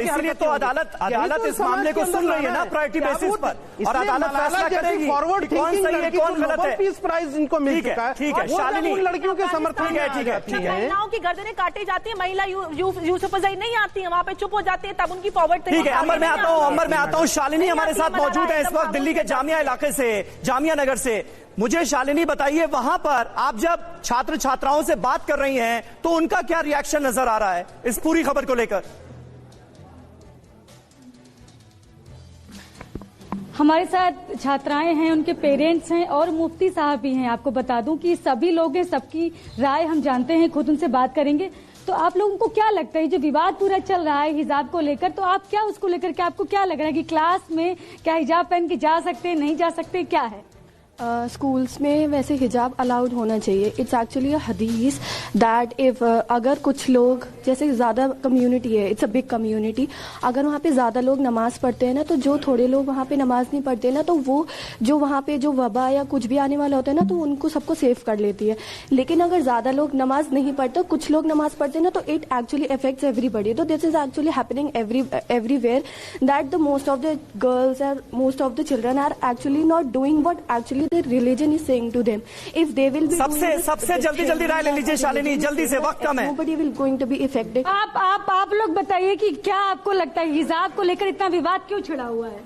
इसलिए तो अदालत इस मामले को सुन रही है ना प्रायोरिटी बेसिस पर, और अदालत फैसला करेगी फॉरवर्ड थिंकिंग लड़की को नोबेल पीस प्राइज इनको मिल चुका है। ठीक है शालिनी, उन लड़कियों के समर्थन में ठीक है महिलाओं की गर्दनें काटी जाती है, महिला यूसुफजई नहीं आती है, वहाँ पे चुप हो जाती है, तब उनकी फॉरवर्ड। ठीक है अंबर में आता हूँ। शालिनी हमारे साथ मौजूद है इस वक्त दिल्ली के जामिया इलाके से, जामिया नगर से। मुझे शालिनी बताइए, वहां पर आप जब छात्र छात्राओं से बात कर रही हैं तो उनका क्या रिएक्शन नजर आ रहा है इस पूरी खबर को लेकर? हमारे साथ छात्राएं हैं, उनके पेरेंट्स हैं और मुफ्ती साहब भी हैं। आपको बता दूं कि सभी लोग हैं, सबकी राय हम जानते हैं, खुद उनसे बात करेंगे। तो आप लोगों को क्या लगता है, जो विवाद पूरा चल रहा है हिजाब को लेकर, तो आप क्या उसको लेकर के आपको क्या लग रहा है कि क्लास में क्या हिजाब पहन के जा सकते हैं, नहीं जा सकते, क्या है? स्कूल्स में वैसे हिजाब अलाउड होना चाहिए। इट्स एक्चुअली अ हदीस दैट इफ अगर कुछ लोग, जैसे ज़्यादा कम्युनिटी है, इट्स अ बिग कम्युनिटी, अगर वहाँ पे ज़्यादा लोग नमाज पढ़ते हैं ना, तो जो थोड़े लोग वहाँ पे नमाज नहीं पढ़ते ना, तो वो जो वहाँ पे जो वबा या कुछ भी आने वाला होता है ना, तो उनको सबको सेव कर लेती है। लेकिन अगर ज़्यादा लोग नमाज नहीं पढ़ते, कुछ लोग नमाज पढ़ते हैं ना, तो इट एक्चुअली अफेक्ट्स एवरीबडी। तो this is actually happening everywhere that the most of the girls और most of the children are actually not doing what actually the religion is saying to them. If they will be सबसे जल्दी राय ले लीजिए शालिनी, जल्दी से, वक्त कम है। Nobody will going to be affected. आप लोग बताइए कि क्या आपको लगता है हिजाब को लेकर इतना विवाद क्यों छिड़ा हुआ है?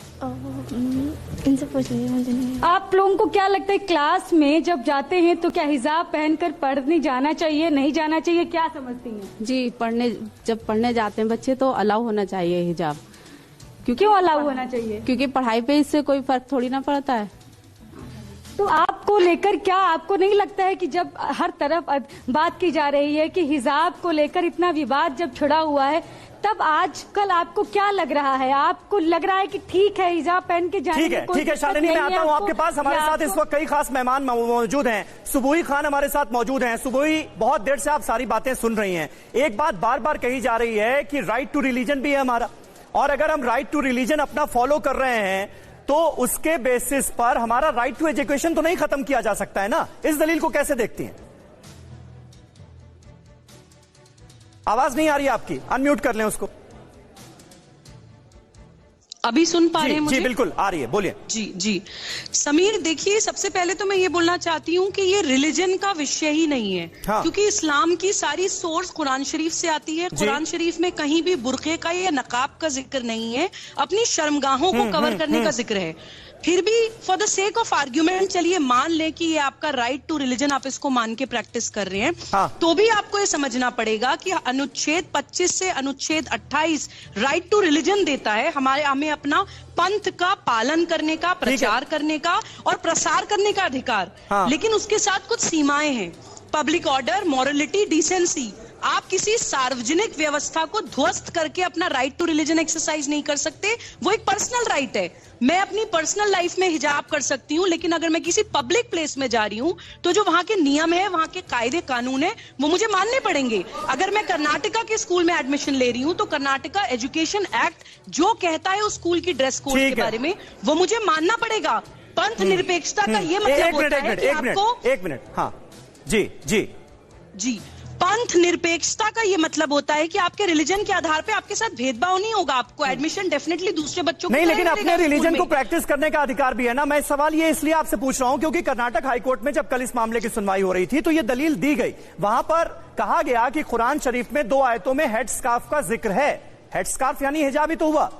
इनसे पूछ लीजिए, मुझे नहीं। आप लोगों को क्या लगता है, क्लास में जब जाते हैं तो क्या हिजाब पहनकर पढ़ने जाना चाहिए, नहीं जाना चाहिए, क्या समझती हैं? जी, जब पढ़ने जाते हैं बच्चे तो अलाउ होना चाहिए हिजाब। क्यों अलाउ होना चाहिए? क्योंकि पढ़ाई पे इससे कोई फर्क थोड़ी ना पड़ता है। तो आपको लेकर क्या, आपको नहीं लगता है कि जब हर तरफ बात की जा रही है कि हिजाब को लेकर इतना विवाद जब छिड़ा हुआ है, तब आजकल आपको क्या लग रहा है? आपको लग रहा है कि ठीक है हिजाब पहन के जाने ठीक है शालिनी, मैं आता हूँ आपके पास। हमारे साथ इस वक्त कई खास मेहमान मौजूद हैं। सुबोही खान हमारे साथ मौजूद हैं। सुबोही, बहुत देर से आप सारी बातें सुन रही हैं। एक बात बार बार कही जा रही है कि राइट टू रिलीजन भी है हमारा, और अगर हम राइट टू रिलीजन अपना फॉलो कर रहे हैं तो उसके बेसिस पर हमारा राइट टू एजुकेशन तो नहीं खत्म किया जा सकता है ना। इस दलील को कैसे देखती हैं? आवाज नहीं आ रही आपकी, अनम्यूट कर लें उसको। अभी सुन पा रहे हैं मुझे? जी बिल्कुल आ रही है, बोलिए। जी समीर, देखिए सबसे पहले तो मैं ये बोलना चाहती हूँ कि ये रिलीजन का विषय ही नहीं है। हाँ। क्योंकि इस्लाम की सारी सोर्स कुरान शरीफ से आती है। कुरान शरीफ में कहीं भी बुर्के का या नकाब का जिक्र नहीं है, अपनी शर्मगाहों को कवर करने का जिक्र है। फिर भी for the sake of argument चलिए मान लें कि ये आपका राइट टू रिलीजन, आप इसको मान के प्रैक्टिस कर रहे हैं। हाँ। तो भी आपको ये समझना पड़ेगा कि अनुच्छेद 25 से अनुच्छेद 28 राइट टू रिलीजन देता है हमें अपना पंथ का पालन करने का, प्रचार करने का और प्रसार करने का अधिकार। हाँ। लेकिन उसके साथ कुछ सीमाएं हैं। Public order, morality, decency. आप किसी सार्वजनिक व्यवस्था को ध्वस्त करके अपना राइट टू रिलीजन एक्सरसाइज नहीं कर सकते। वो एक पर्सनल राइट है। मैं अपनी पर्सनल लाइफ में हिजाब कर सकती हूँ, लेकिन अगर मैं किसी पब्लिक प्लेस में जा रही हूँ तो जो वहां के नियम है, वहां के कायदे कानून है, वो मुझे मानने पड़ेंगे। अगर मैं कर्नाटका के स्कूल में एडमिशन ले रही हूँ तो कर्नाटका एजुकेशन एक्ट जो कहता है उस स्कूल की ड्रेस कोड के बारे में, वो मुझे मानना पड़ेगा। पंथ निरपेक्षता का ये मतलब होता है कि आपको एक मिनट। हाँ जी पंथ निरपेक्षता का ये मतलब होता है कि आपके रिलीजन के आधार पे आपके साथ भेदभाव नहीं होगा। आपको एडमिशन डेफिनेटली दूसरे बच्चों को नहीं, लेकिन अपने रिलीजन को प्रैक्टिस करने का अधिकार भी है ना। मैं सवाल ये इसलिए आपसे पूछ रहा हूं क्योंकि कर्नाटक हाईकोर्ट में जब कल इस मामले की सुनवाई हो रही थी तो ये दलील दी गई। वहां पर कहा गया कि कुरान शरीफ में 2 आयतों में हेड स्कार्फ का जिक्र है। हेड स्कार्फ यानी हिजाब ही तो हुआ।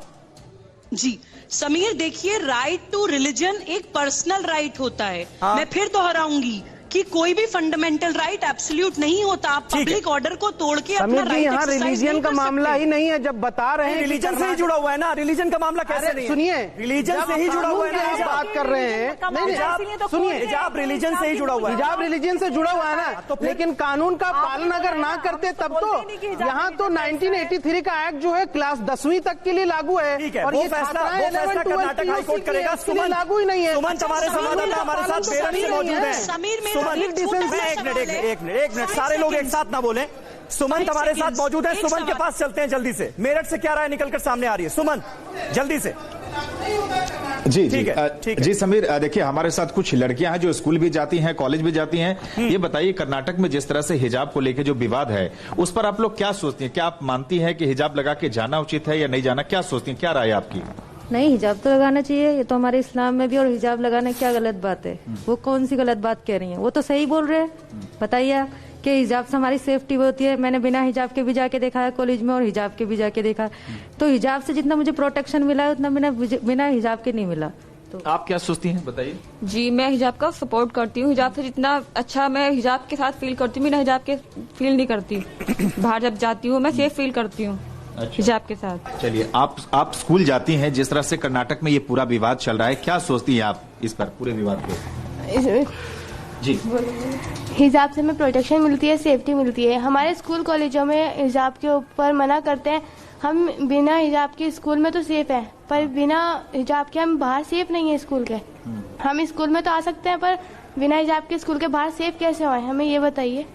जी समीर, देखिए राइट टू रिलीजन एक पर्सनल राइट होता है। हाँ। मैं फिर दोहराऊंगी कि कोई भी फंडामेंटल राइट एब्सोल्यूट नहीं होता। आप पब्लिक ऑर्डर को तोड़ के अपना राइट यहाँ रिलीजन का मामला ही नहीं है। जब बता रहे हैं रिलीजन से ही जुड़ा हुआ है ना, रिलीजन का मामला कैसे नहीं? सुनिए, रिलीजन से ही जुड़ा हुआ है ना। बात कर रहे हैं, सुनिए, हिजाब रिलीजन से ही जुड़ा हुआ है। हिजाब रिलीजन से जुड़ा हुआ है ना, लेकिन कानून का पालन अगर ना करते तब तो यहाँ तो 1983 का एक्ट जो है क्लास 10वीं तक के लिए लागू है। और ये फैसला कर्नाटक हाईकोर्ट करेगा। सुमन लागू ही नहीं है। सुमन हमारे संवाददाता हमारे साथ बेरन से मौजूद है। सुमन एक मिनट सारे लोग एक साथ ना बोलें। सुमन हमारे साथ मौजूद है। सुमन के पास चलते हैं जल्दी से। मेरठ से क्या राय निकलकर सामने आ रही है? सुमन जल्दी से। जी जी जी समीर, देखिए हमारे साथ कुछ लड़कियां हैं जो स्कूल भी जाती हैं, कॉलेज भी जाती हैं। ये बताइए, कर्नाटक में जिस तरह से हिजाब को लेकर जो विवाद है, उस पर आप लोग क्या सोचती हैं? क्या आप मानती हैं कि हिजाब लगा के जाना उचित है या नहीं जाना? क्या सोचती हैं, क्या राय है आपकी? नहीं, हिजाब तो लगाना चाहिए, ये तो हमारे इस्लाम में भी, और हिजाब लगाना क्या गलत बात है? वो कौन सी गलत बात कह रही हैं? वो तो सही बोल रहे हैं। बताइए कि हिजाब से हमारी सेफ्टी होती है। मैंने बिना हिजाब के भी जाके देखा है कॉलेज में और हिजाब के भी जाके देखा। तो हिजाब से जितना मुझे प्रोटेक्शन मिला है उतना बिना हिजाब के नहीं मिला। तो आप क्या सोचती हैं, बताइए। जी, मैं हिजाब का सपोर्ट करती हूँ। हिजाब से जितना अच्छा मैं हिजाब के साथ फील करती हूँ, बिना हिजाब के फील नहीं करती। बाहर जब जाती हूँ मैं सेफ फील करती हूँ हिजाब के साथ। चलिए, आप स्कूल जाती हैं, जिस तरह से कर्नाटक में ये पूरा विवाद चल रहा है, क्या सोचती हैं आप इस पर, पूरे विवाद पे? जी, हिजाब से हमें प्रोटेक्शन मिलती है, सेफ्टी मिलती है। हमारे स्कूल कॉलेजों में हिजाब के ऊपर मना करते हैं। हम बिना हिजाब के स्कूल में तो सेफ है, पर बिना हिजाब के हम बाहर सेफ नहीं है स्कूल के। हम स्कूल में तो आ सकते हैं, पर बिना हिजाब के स्कूल के बाहर सेफ कैसे होए, हमें ये बताइए।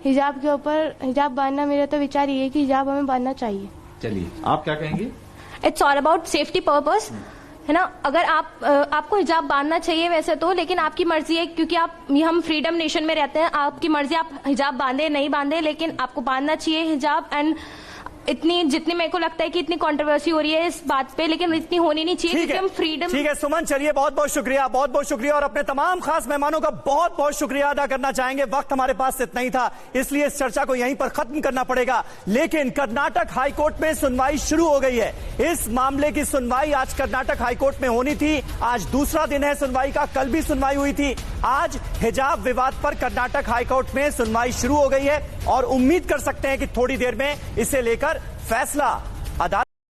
हिजाब के ऊपर हिजाब बांधना, मेरा तो विचार ये है कि हिजाब हमें बांधना चाहिए। चलिए, आप क्या कहेंगे? It's all about safety purpose, है ना। अगर आपको हिजाब बांधना चाहिए वैसे तो, लेकिन आपकी मर्जी है, क्योंकि हम फ्रीडम नेशन में रहते हैं। आपकी मर्जी, आप हिजाब बांधे नहीं बांधे, लेकिन आपको बांधना चाहिए हिजाब। एंड जितनी मेरे को लगता है कि इतनी कंट्रोवर्सी हो रही है इस बात पे, लेकिन इतनी होनी नहीं चाहिए, क्योंकि हम फ्रीडम। ठीक है सुमन, चलिए बहुत बहुत शुक्रिया, और अपने तमाम खास मेहमानों का बहुत बहुत शुक्रिया अदा करना चाहेंगे। वक्त हमारे पास इतना ही था, इसलिए इस चर्चा को यहीं पर खत्म करना पड़ेगा। लेकिन कर्नाटक हाईकोर्ट में सुनवाई शुरू हो गई है। इस मामले की सुनवाई आज कर्नाटक हाईकोर्ट में होनी थी। आज दूसरा दिन है सुनवाई का, कल भी सुनवाई हुई थी। आज हिजाब विवाद पर कर्नाटक हाईकोर्ट में सुनवाई शुरू हो गई है और उम्मीद कर सकते हैं कि थोड़ी देर में इसे लेकर फैसला अदालत